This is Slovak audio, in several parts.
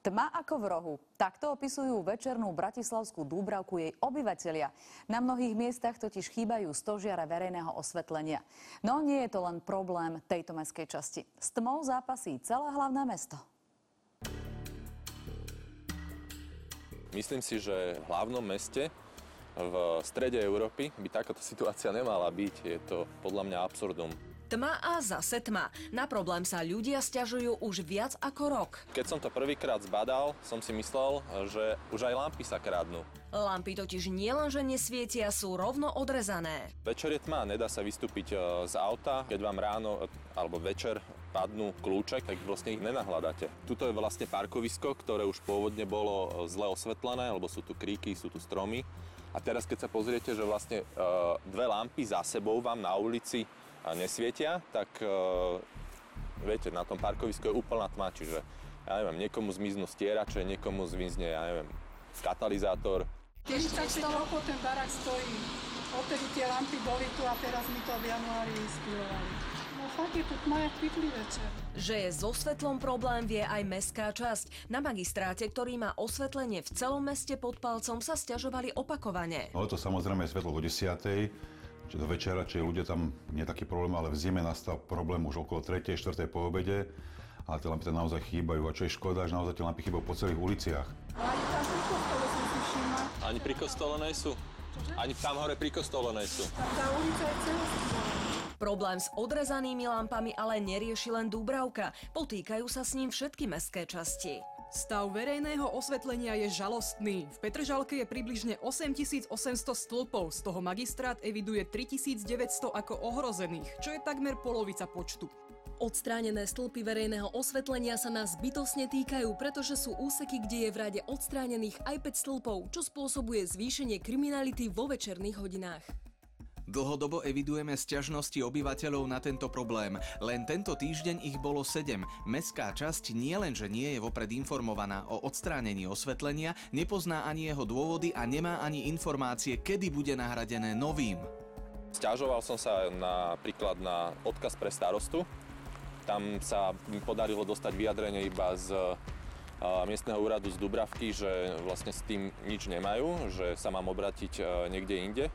Tma ako v rohu. Takto opisujú večernú bratislavskú Dúbravku jej obyvatelia. Na mnohých miestach totiž chýbajú stožiare verejného osvetlenia. No nie je to len problém tejto mestskej časti. S tmou zápasí celé hlavné mesto. Myslím si, že v hlavnom meste v strede Európy by takáto situácia nemala byť. Je to podľa mňa absurdum. Tma a zase tma. Na problém sa ľudia sťažujú už viac ako rok. Keď som to prvýkrát zbadal, som si myslel, že už aj lampy sa kradnú. Lampy totiž nielenže nesvietia, sú rovno odrezané. Večer je tma, nedá sa vystúpiť z auta. Keď vám ráno alebo večer padnú kľúče, tak vlastne ich nenahľadáte. Tuto je vlastne parkovisko, ktoré už pôvodne bolo zle osvetlené, lebo sú tu kríky, sú tu stromy. A teraz keď sa pozriete, že vlastne dve lampy za sebou vám na ulici nesvietia, tak viete, na tom parkovisku je úplná tma, čiže ja neviem, niekomu zmiznú stierače, niekomu zmizne, ja neviem, katalizátor. 45 rokov ten barák stojí. Odtedy tie lampy boli tu a teraz mi to v januári spílovali. No fakt je tu tma jak pitlý večer. Že je so svetlom problém, vie aj mestská časť. Na magistráte, ktorý má osvetlenie v celom meste pod palcom, sa sťažovali opakovane. No to samozrejme je svetlo o 10:00. Čiže do večera, čiže ľudia tam nie je taký problém, ale v zime nastal problém už okolo 3., 4. po obede. Ale tie lampy tam naozaj chýbajú. A čo je škoda, že naozaj tie lampy chýbajú po celých uliciach. Ani tam pri kostole som si všimla. Ani pri kostole nie sú. Ani tam hore pri kostole nie sú. Tam tá ulica je celostná. Problém s odrezanými lampami ale nerieši len Dúbravka. Potýkajú sa s ním všetky mestské časti. Stav verejného osvetlenia je žalostný. V Petržalke je približne 8800 stĺpov, z toho magistrát eviduje 3900 ako ohrozených, čo je takmer polovica počtu. Odstránené stĺpy verejného osvetlenia sa nás bytostne týkajú, pretože sú úseky, kde je v rade odstránených aj 5 stĺpov, čo spôsobuje zvýšenie kriminality vo večerných hodinách. Dlhodobo evidujeme sťažnosti obyvateľov na tento problém. Len tento týždeň ich bolo 7. Mestská časť nielenže nie je vopred informovaná o odstránení osvetlenia, nepozná ani jeho dôvody a nemá ani informácie, kedy bude nahradené novým. Sťažoval som sa napríklad na odkaz pre starostu. Tam sa mi podarilo dostať vyjadrenie iba z miestneho úradu z Dúbravky, že vlastne s tým nič nemajú, že sa mám obrátiť niekde inde.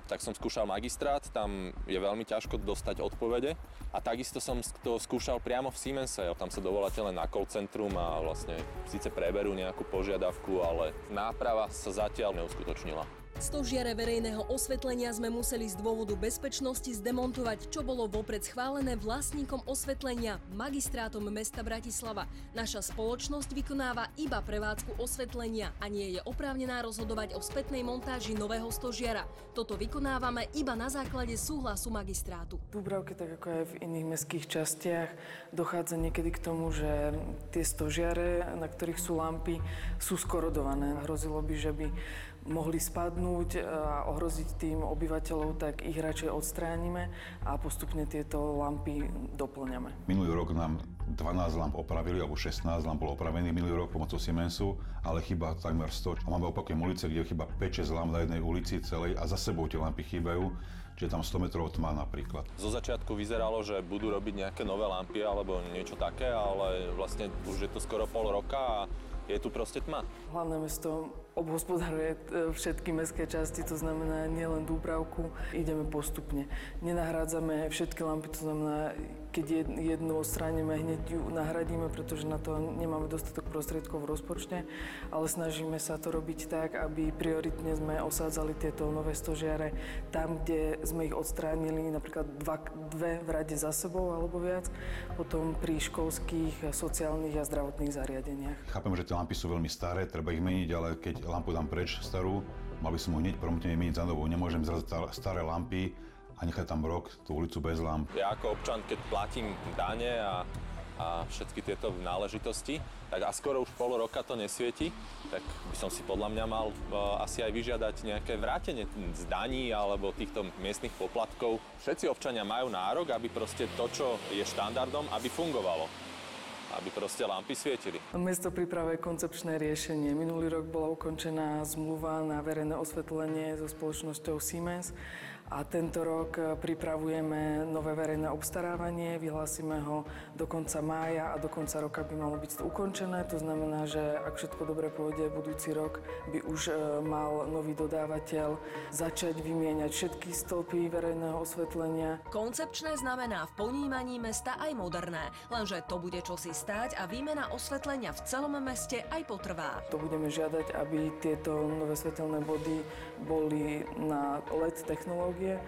Tak som skúšal magistrát, tam je veľmi ťažko dostať odpovede a takisto som to skúšal priamo v Siemense. Tam sa dovoláte len na call centrum a vlastne síce preberú nejakú požiadavku, ale náprava sa zatiaľ neuskutočnila. Stožiare verejného osvetlenia sme museli z dôvodu bezpečnosti zdemontovať, čo bolo vopred schválené vlastníkom osvetlenia, magistrátom mesta Bratislava. Naša spoločnosť vykonáva iba prevádzku osvetlenia a nie je oprávnená rozhodovať o spätnej montáži nového stožiara. Toto vykonávame iba na základe súhlasu magistrátu. V Dúbravke, tak ako aj v iných mestských častiach, dochádza niekedy k tomu, že tie stožiare, na ktorých sú lampy, sú skorodované. Hrozilo by, že by mohli spadnúť a ohroziť tým obyvateľov, tak ich radšej odstránime a postupne tieto lampy doplňame. Minulý rok nám 12 lamp opravili, alebo 16 lamp bolo opravených minulý rok pomocou Siemensu, ale chýba takmer 100. A máme opakujem ulice, kde chýba 5-6 lamp na jednej ulici celej a za sebou tie lampy chýbajú, čiže tam 100 metrov tma napríklad. Zo začiatku vyzeralo, že budú robiť nejaké nové lampy alebo niečo také, ale vlastne už je to skoro pol roka a je tu proste tma. Hlavné mesto obhospodaruje všetky mestské časti, to znamená nielen Dúbravku, ideme postupne. Nenahrádzame všetky lampy, to znamená, keď jednu odstránime, hneď ju nahradíme, pretože na to nemáme dostatok prostriedkov v rozpočte, ale snažíme sa to robiť tak, aby prioritne sme osádzali tieto nové stožiare tam, kde sme ich odstránili, napríklad dve v rade za sebou alebo viac, potom pri školských, sociálnych a zdravotných zariadeniach. Chápem, že tie lampy sú veľmi staré, treba ich meniť, ale keď lampu dám preč starú, mal by som ho hneď promptne meniť za novú. Nemôžem zrazať staré lampy a nechať tam rok tú ulicu bez lamp. Ja ako občan, keď platím dane a všetky tieto náležitosti, tak a skoro už pol roka to nesvieti, tak by som si podľa mňa mal asi aj vyžiadať nejaké vrátenie z daní alebo týchto miestnych poplatkov. Všetci občania majú nárok, aby proste to, čo je štandardom, aby fungovalo. Aby proste lampy svietili. Mesto pripravuje koncepčné riešenie. Minulý rok bola ukončená zmluva na verejné osvetlenie so spoločnosťou Siemens A tento rok pripravujeme nové verejné obstarávanie, vyhlásime ho do konca mája a do konca roka by malo byť ukončené. To znamená, že ak všetko dobre pôjde, budúci rok by už mal nový dodávateľ začať vymieňať všetky stĺpy verejného osvetlenia. Koncepčné znamená v ponímaní mesta aj moderné, lenže to bude čosi stáť a výmena osvetlenia v celom meste aj potrvá. To budeme žiadať, aby tieto nové svetelné body boli na LED technológie.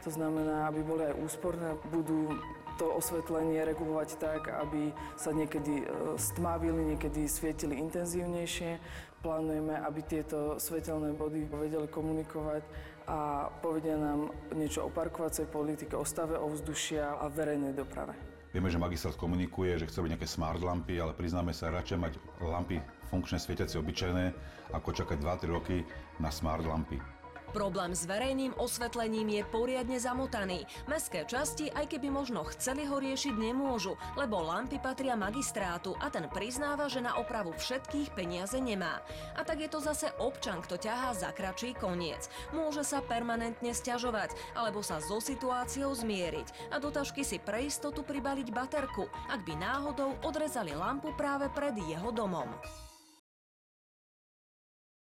To znamená, aby boli aj úsporné, budú to osvetlenie regulovať tak, aby sa niekedy stmavili, niekedy svietili intenzívnejšie. Plánujeme, aby tieto svetelné body vedeli komunikovať a povedia nám niečo o parkovacej politike, o stave ovzdušia a verejnej doprave. Vieme, že magistrát komunikuje, že chce byť nejaké smart lampy, ale priznáme sa, radšej mať lampy funkčné, svietiace, obyčajné, ako čakať 2-3 roky na smart lampy. Problém s verejným osvetlením je poriadne zamotaný. Mestské časti, aj keby možno chceli ho riešiť, nemôžu, lebo lampy patria magistrátu a ten priznáva, že na opravu všetkých peniaze nemá. A tak je to zase občan, kto ťahá za kratší koniec. Môže sa permanentne sťažovať, alebo sa so situáciou zmieriť a do tašky si pre istotu pribaliť baterku, ak by náhodou odrezali lampu práve pred jeho domom.